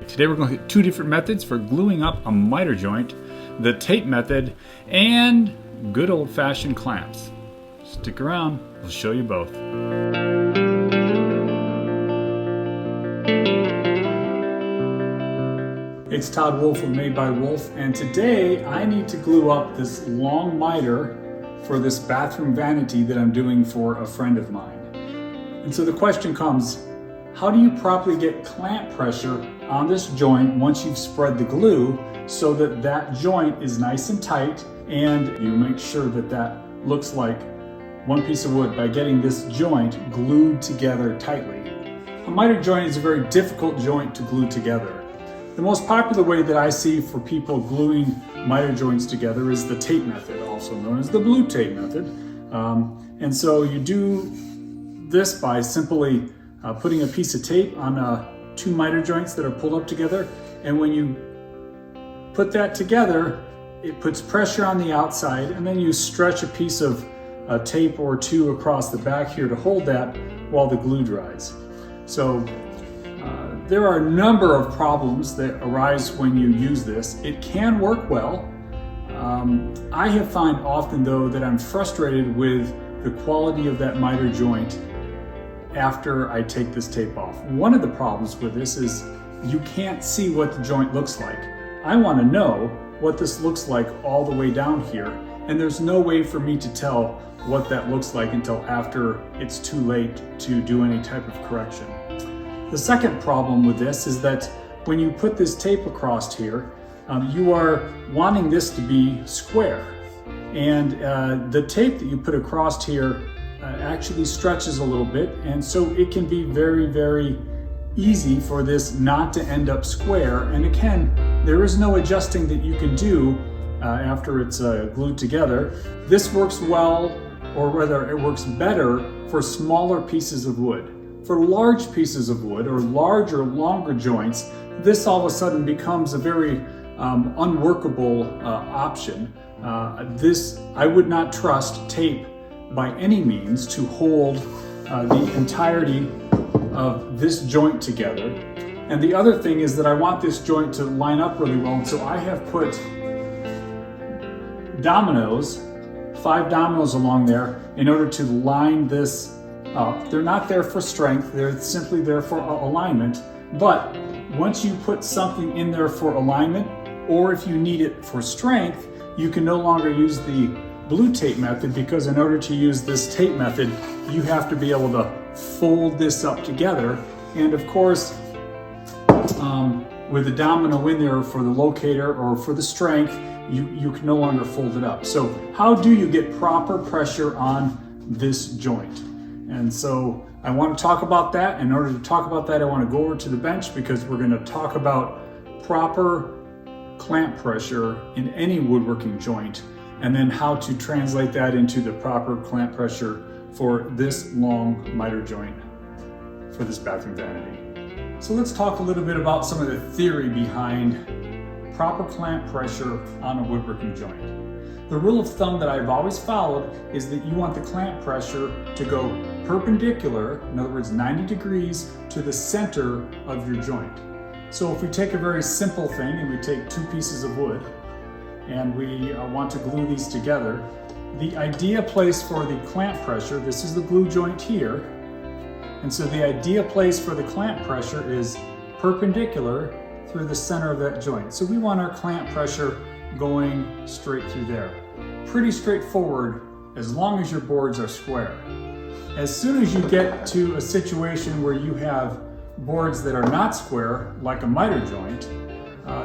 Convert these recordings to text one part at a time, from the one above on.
Today we're going to look at two different methods for gluing up a miter joint, the tape method and good old-fashioned clamps. Stick around, we'll show you both. It's Todd Wolfe of Made by Wolfe, and today I need to glue up this long miter for this bathroom vanity that I'm doing for a friend of mine. And so the question comes, how do you properly get clamp pressure on this joint once you've spread the glue so that that joint is nice and tight and you make sure that that looks like one piece of wood by getting this joint glued together tightly? A miter joint is a very difficult joint to glue together. The most popular way that I see for people gluing miter joints together is the tape method, also known as the blue tape method. And so you do this by simply putting a piece of tape on two miter joints that are pulled up together, and when you put that together, it puts pressure on the outside, and then you stretch a piece of tape or two across the back here to hold that while the glue dries. So there are a number of problems that arise when you use this. It can work well. I have found often though that I'm frustrated with the quality of that miter joint after I take this tape off. One of the problems with this is you can't see what the joint looks like. I want to know what this looks like all the way down here, and there's no way for me to tell what that looks like until after it's too late to do any type of correction. The second problem with this is that when you put this tape across here, you are wanting this to be square, and the tape that you put across here actually stretches a little bit, and so it can be very, very easy for this not to end up square. And again, there is no adjusting that you can do after it's glued together. This works well, or rather it works better for smaller pieces of wood. For large pieces of wood or larger, longer joints, this all of a sudden becomes a very unworkable option. I would not trust tape by any means to hold the entirety of this joint together. And the other thing is that I want this joint to line up really well, and so I have put dominoes, 5 dominoes along there in order to line this up. They're not there for strength, they're simply there for alignment. But once you put something in there for alignment, or if you need it for strength, you can no longer use the blue tape method, because in order to use this tape method, you have to be able to fold this up together. And of course, with the domino in there for the locator or for the strength, you can no longer fold it up. So how do you get proper pressure on this joint? And so I want to talk about that. In order to talk about that, I want to go over to the bench because we're going to talk about proper clamp pressure in any woodworking joint, and then how to translate that into the proper clamp pressure for this long miter joint for this bathroom vanity. So let's talk a little bit about some of the theory behind proper clamp pressure on a woodworking joint. The rule of thumb that I've always followed is that you want the clamp pressure to go perpendicular, in other words 90 degrees, to the center of your joint. So if we take a very simple thing and we take 2 pieces of wood and we want to glue these together, the ideal place for the clamp pressure, this is the glue joint here, and so the ideal place for the clamp pressure is perpendicular through the center of that joint. So we want our clamp pressure going straight through there. Pretty straightforward as long as your boards are square. As soon as you get to a situation where you have boards that are not square, like a miter joint,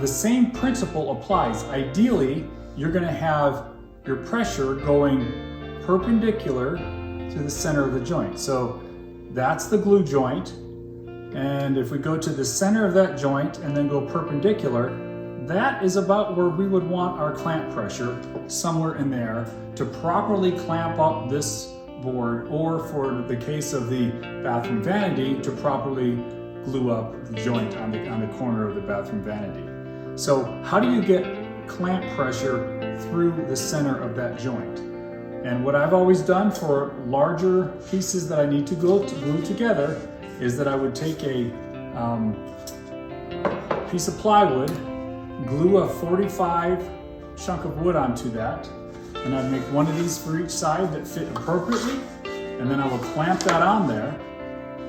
the same principle applies. Ideally, you're going to have your pressure going perpendicular to the center of the joint. So that's the glue joint, and if we go to the center of that joint and then go perpendicular, that is about where we would want our clamp pressure, somewhere in there, to properly clamp up this board, or for the case of the bathroom vanity, to properly glue up the joint on the corner of the bathroom vanity. So how do you get clamp pressure through the center of that joint? And what I've always done for larger pieces that I need to glue together is that I would take a piece of plywood, glue a 45 chunk of wood onto that, and I'd make one of these for each side that fit appropriately, and then I will clamp that on there.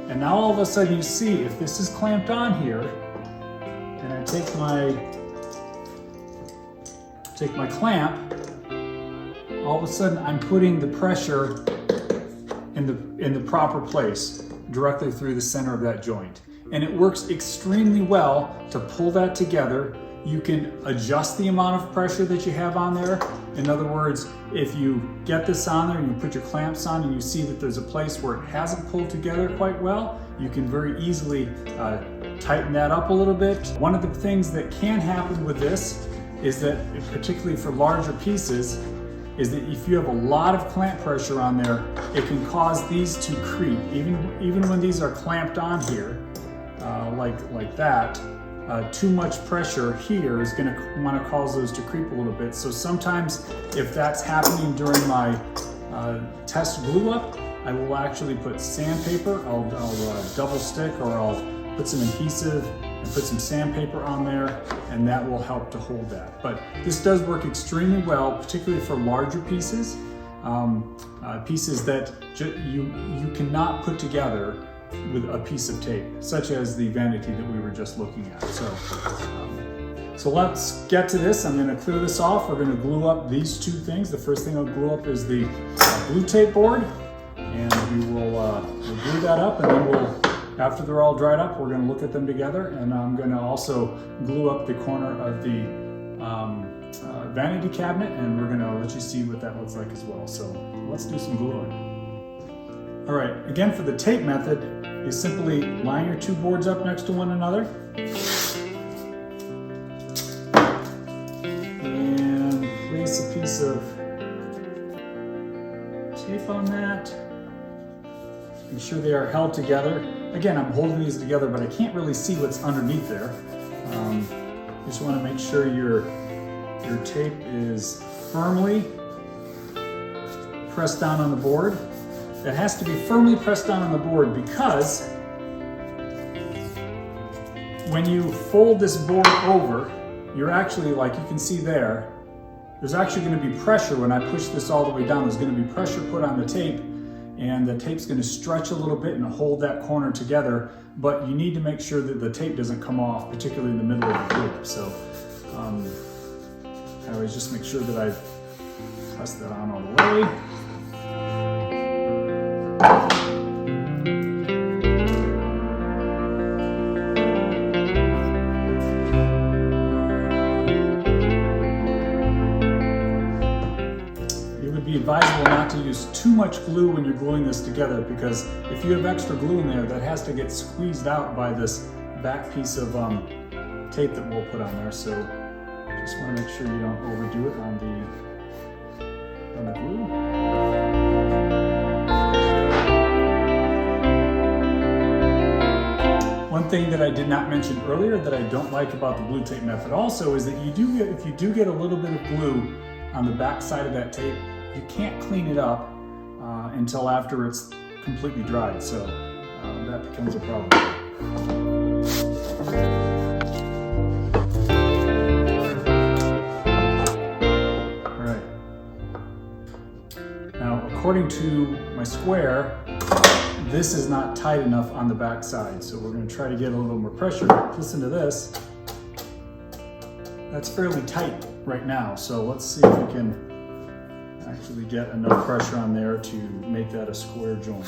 And now all of a sudden you see, if this is clamped on here, and I take my clamp, all of a sudden I'm putting the pressure in the proper place, directly through the center of that joint. And it works extremely well to pull that together. You can adjust the amount of pressure that you have on there. In other words, if you get this on there and you put your clamps on and you see that there's a place where it hasn't pulled together quite well, you can very easily tighten that up a little bit. One of the things that can happen with this is that, particularly for larger pieces, is that if you have a lot of clamp pressure on there, it can cause these to creep. Even when these are clamped on here, like that, too much pressure here is going to want to cause those to creep a little bit. So sometimes if that's happening during my test glue up, I will actually put sandpaper. I'll double stick, or I'll put some adhesive and put some sandpaper on there, and that will help to hold that. But this does work extremely well, particularly for larger pieces, pieces that you cannot put together with a piece of tape, such as the Vanity that we were just looking at. So let's get to this. I'm going to clear this off. We're going to glue up these two things. The first thing I'll glue up is the glue tape board, and we'll glue that up, and then after they're all dried up, we're going to look at them together, and I'm going to also glue up the corner of the vanity cabinet, and we're going to let you see what that looks like as well. So let's do some gluing. All right, again, for the tape method, you simply line your two boards up next to one another and place a piece of tape on that. Make sure they are held together. Again, I'm holding these together, but I can't really see what's underneath there. You just want to make sure your tape is firmly pressed down on the board. It has to be firmly pressed down on the board, because when you fold this board over, you're actually, like you can see there's actually going to be pressure when I push this all the way down. There's going to be pressure put on the tape, and the tape's going to stretch a little bit and hold that corner together, but you need to make sure that the tape doesn't come off, particularly in the middle of the glue. So I always just make sure that I press that on all the way. It would be advisable not to use too much glue when you're gluing this together, because if you have extra glue in there, that has to get squeezed out by this back piece of tape that we'll put on there. So just want to make sure you don't overdo it on the glue. One thing that I did not mention earlier that I don't like about the glue tape method also is that if you do get a little bit of glue on the back side of that tape, you can't clean it up until after it's completely dried. So that becomes a problem. All right. Now, according to my square, this is not tight enough on the back side, so we're going to try to get a little more pressure. Listen to this. That's fairly tight right now, so let's see if we can actually get enough pressure on there to make that a square joint.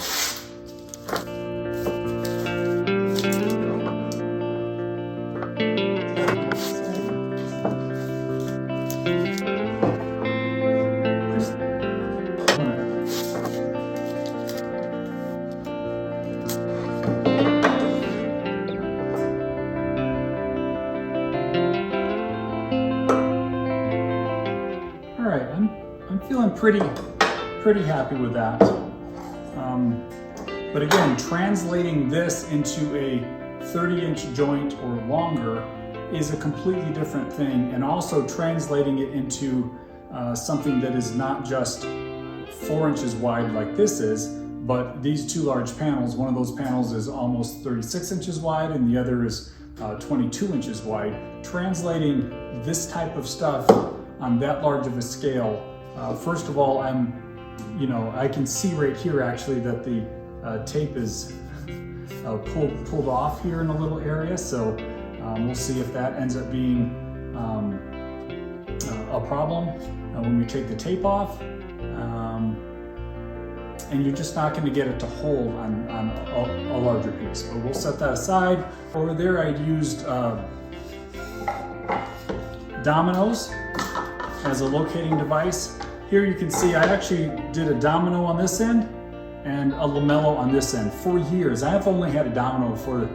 I'm feeling pretty happy with that. But again, translating this into a 30-inch joint or longer is a completely different thing, and also translating it into something that is not just 4 inches wide like this is, but these two large panels. One of those panels is almost 36 inches wide, and the other is 22 inches wide. Translating this type of stuff on that large of a scale, first of all, I can see right here actually that the tape is pulled off here in a little area, so we'll see if that ends up being a problem when we take the tape off. And you're just not going to get it to hold on a larger piece. But we'll set that aside. Over there I used dominoes as a locating device. Here you can see I actually did a domino on this end and a lamello on this end. For years, I have only had a domino for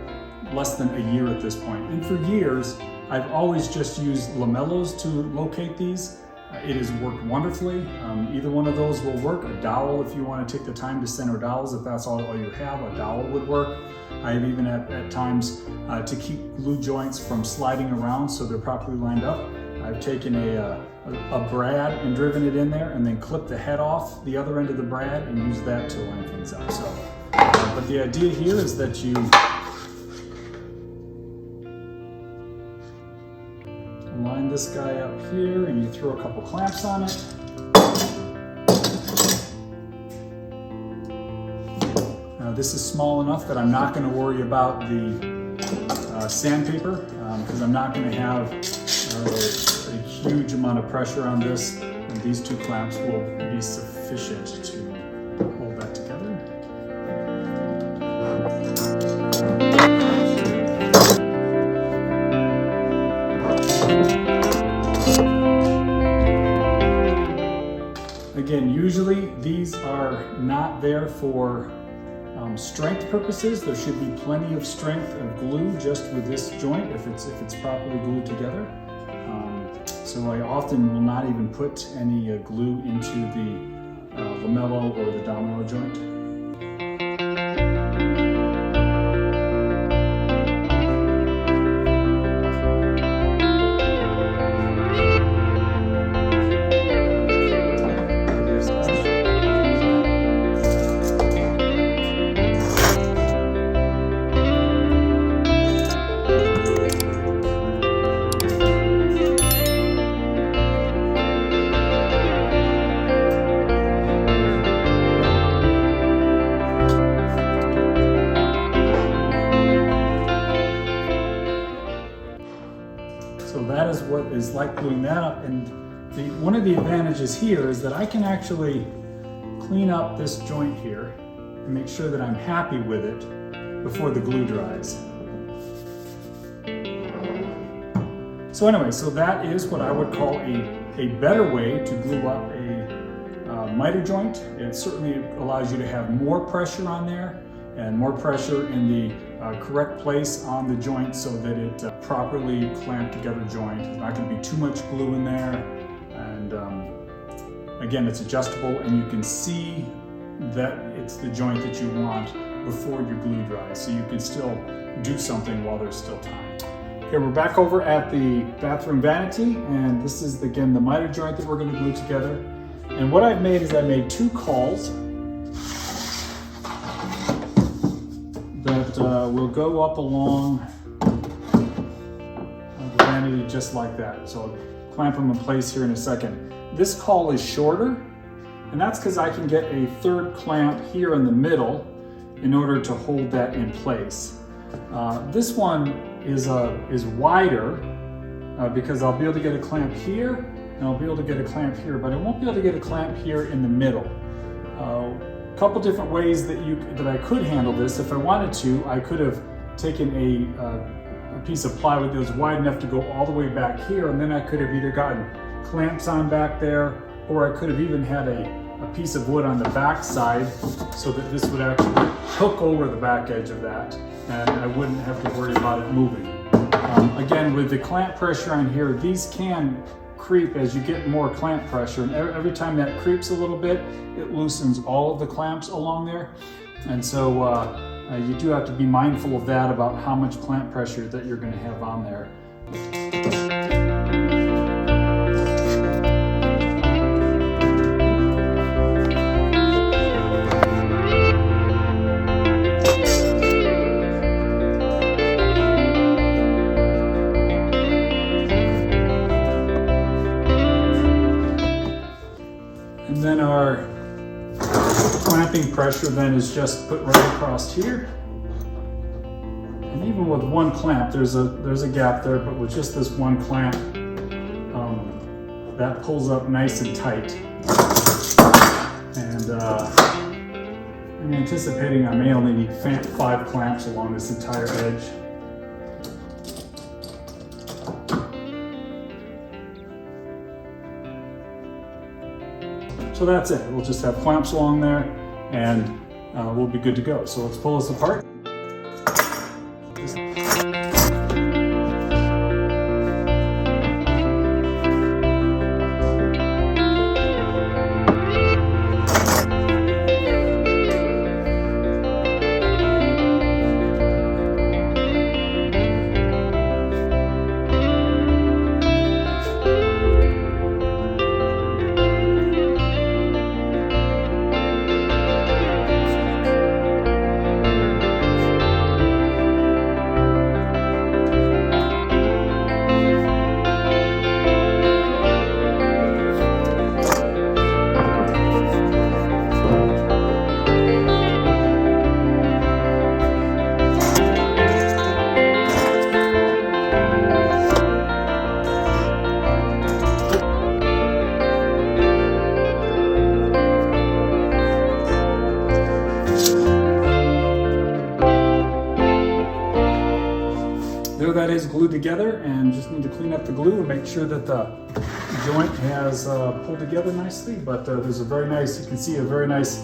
less than a year at this point. And for years, I've always just used lamellos to locate these. It has worked wonderfully. Either one of those will work. A dowel, if you want to take the time to center dowels, if that's all you have, a dowel would work. I've even at times to keep glue joints from sliding around so they're properly lined up, I've taken a brad and driven it in there and then clipped the head off the other end of the brad and used that to line things up. So, but the idea here is that you line this guy up here and you throw a couple clamps on it. Now this is small enough that I'm not going to worry about the sandpaper because I'm not going to have a huge amount of pressure on this, and these two clamps will be sufficient to hold that together. Again, usually these are not there for strength purposes. There should be plenty of strength of glue just with this joint if it's properly glued together. So I often will not even put any glue into the lamello or the domino joint. So that is what is like gluing that up. And one of the advantages here is that I can actually clean up this joint here and make sure that I'm happy with it before the glue dries. So anyway, so that is what I would call a better way to glue up a miter joint. It certainly allows you to have more pressure on there and more pressure in the correct place on the joint so that it properly clamped together joint. There's not going to be too much glue in there, and again, it's adjustable and you can see that it's the joint that you want before your glue dries, so you can still do something while there's still time. Okay, we're back over at the bathroom vanity, and this is again the miter joint that we're going to glue together. And what I've made is I made two cauls that will go up along the vanity just like that. So I'll clamp them in place here in a second. This caul is shorter, and that's because I can get a third clamp here in the middle in order to hold that in place. This one is wider because I'll be able to get a clamp here and I'll be able to get a clamp here, but I won't be able to get a clamp here in the middle. Couple different ways that I could handle this. If I wanted to, I could have taken a piece of plywood that was wide enough to go all the way back here, and then I could have either gotten clamps on back there, or I could have even had a piece of wood on the back side so that this would actually hook over the back edge of that, and I wouldn't have to worry about it moving. Again, with the clamp pressure on here, these can creep as you get more clamp pressure, and every time that creeps a little bit, it loosens all of the clamps along there, and so you do have to be mindful of that, about how much clamp pressure that you're going to have on there. clamping pressure then is just put right across here. And even with one clamp, there's a gap there, but with just this one clamp, that pulls up nice and tight. And I'm anticipating I may only need 5 clamps along this entire edge. So that's it. We'll just have clamps along there and we'll be good to go. So let's pull this apart. There that is glued together, and just need to clean up the glue and make sure that the joint has pulled together nicely. But there's a very nice, you can see a very nice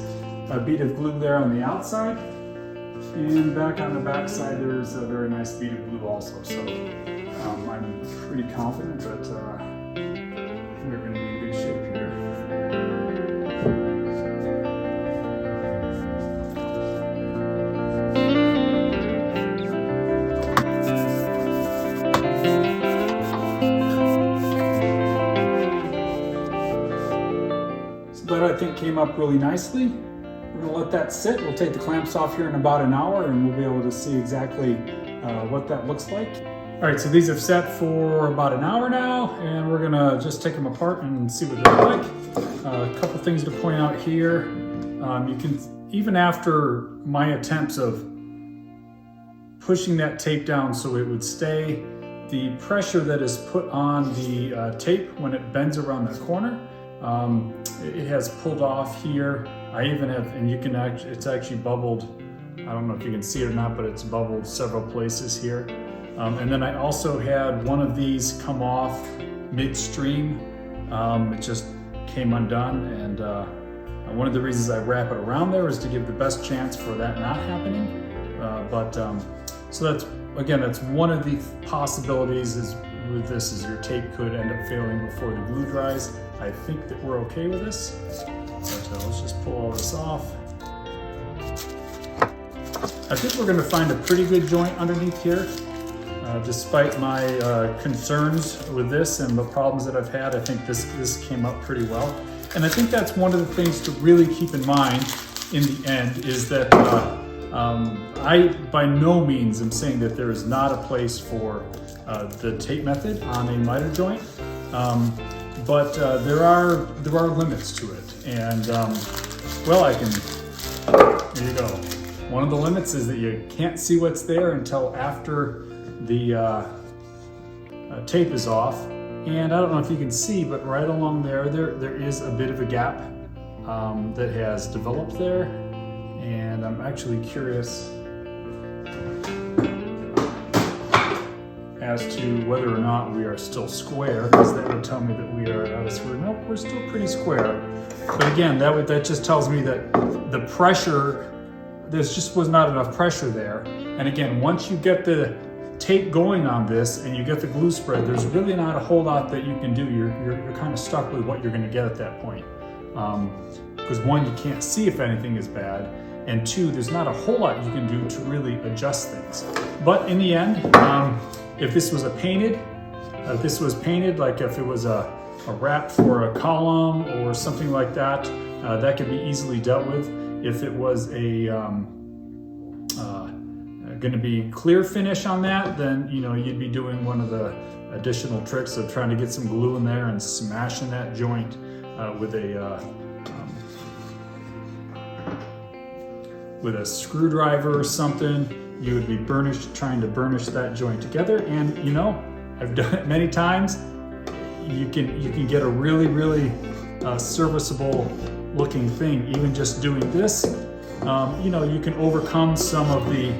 bead of glue there on the outside, and back on the back side there's a very nice bead of glue also. So I'm pretty confident that we're going to be in good shape here. That I think came up really nicely. We're going to let that sit. We'll take the clamps off here in about an hour and we'll be able to see exactly what that looks like. All right, so these have set for about an hour now, and we're going to just take them apart and see what they're like. A couple things to point out here. You can, even after my attempts of pushing that tape down so it would stay, the pressure that is put on the tape when it bends around the corner, it has pulled off here. I even have, and you can actually, it's actually bubbled. I don't know if you can see it or not, but it's bubbled several places here. And then I also had one of these come off midstream. It just came undone, and one of the reasons I wrap it around there is to give the best chance for that not happening. So that's, again, that's one of the possibilities is with this is your tape could end up failing before the glue dries. I think that we're okay with this. But let's just pull all this off. I think we're going to find a pretty good joint underneath here. Despite my concerns with this and the problems that I've had, I think this came up pretty well. And I think that's one of the things to really keep in mind in the end is that I by no means am saying that there is not a place for the tape method on a miter joint, but there are limits to it. And well, here you go. One of the limits is that you can't see what's there until after the tape is off. And I don't know if you can see, but right along there is a bit of a gap that has developed there. And I'm actually curious as to whether or not we are still square, because that would tell me that we are out of square. Nope, we're still pretty square. But again, that just tells me that the pressure, there just was not enough pressure there. And again, once you get the tape going on this and you get the glue spread, there's really not a whole lot that you can do. You're kind of stuck with what you're going to get at that point. Because one, you can't see if anything is bad, and two, there's not a whole lot you can do to really adjust things. But in the end, if this was painted, like if it was a wrap for a column or something like that, that could be easily dealt with. If it was a going to be clear finish on that, then you'd be doing one of the additional tricks of trying to get some glue in there and smashing that joint with a with a screwdriver or something, you would be trying to burnish that joint together. And you know, I've done it many times. You can get a really serviceable looking thing, even just doing this. You know, you can overcome some of the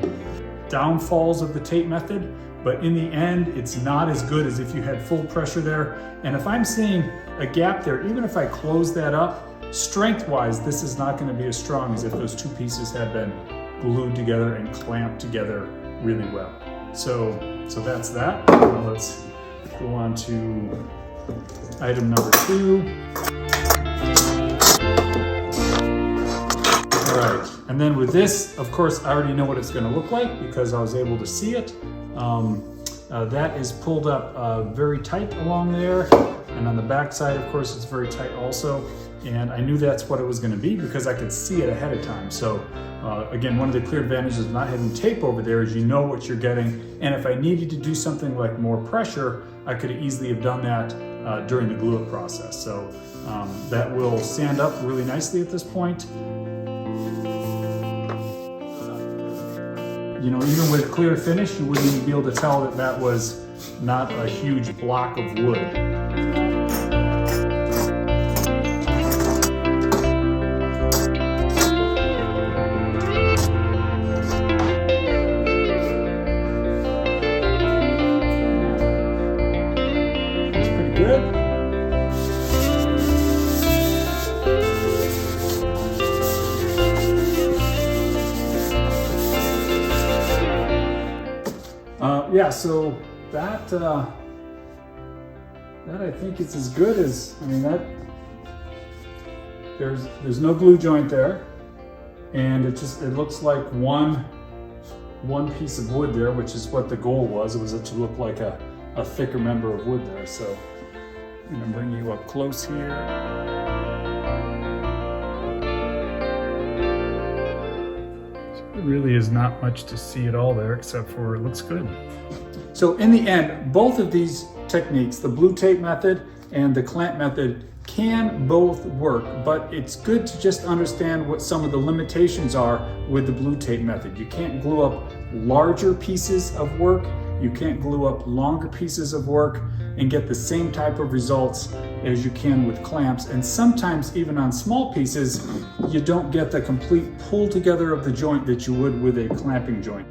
downfalls of the tape method, but in the end, it's not as good as if you had full pressure there. And if I'm seeing a gap there, even if I close that up, strength-wise, this is not going to be as strong as if those two pieces had been glued together and clamped together really well. So that's that. Now let's go on to item number 2. All right, and then with this, of course, I already know what it's going to look like because I was able to see it. That is pulled up very tight along there, and on the back side, of course, it's very tight also. And I knew that's what it was going to be because I could see it ahead of time. So again, one of the clear advantages of not having tape over there is you know what you're getting. And if I needed to do something like more pressure, I could easily have done that during the glue up process. So that will stand up really nicely at this point. You know, even with clear finish, you wouldn't even be able to tell that that was not a huge block of wood. Yeah, so that I think is as good as, I mean, that there's no glue joint there, and it looks like one piece of wood there, which is what the goal was. It was to look like a thicker member of wood there. So I'm gonna bring you up close here. There really is not much to see at all there, except for it looks good. So in the end, both of these techniques, the blue tape method and the clamp method, can both work, but it's good to just understand what some of the limitations are with the blue tape method. You can't glue up larger pieces of work, you can't glue up longer pieces of work and get the same type of results as you can with clamps. And sometimes even on small pieces, you don't get the complete pull together of the joint that you would with a clamping joint.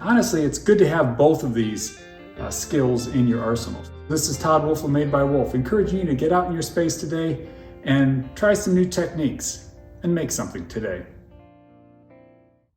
Honestly, it's good to have both of these skills in your arsenal. This is Todd Wolfe of Made by Wolfe, encouraging you to get out in your space today and try some new techniques and make something today.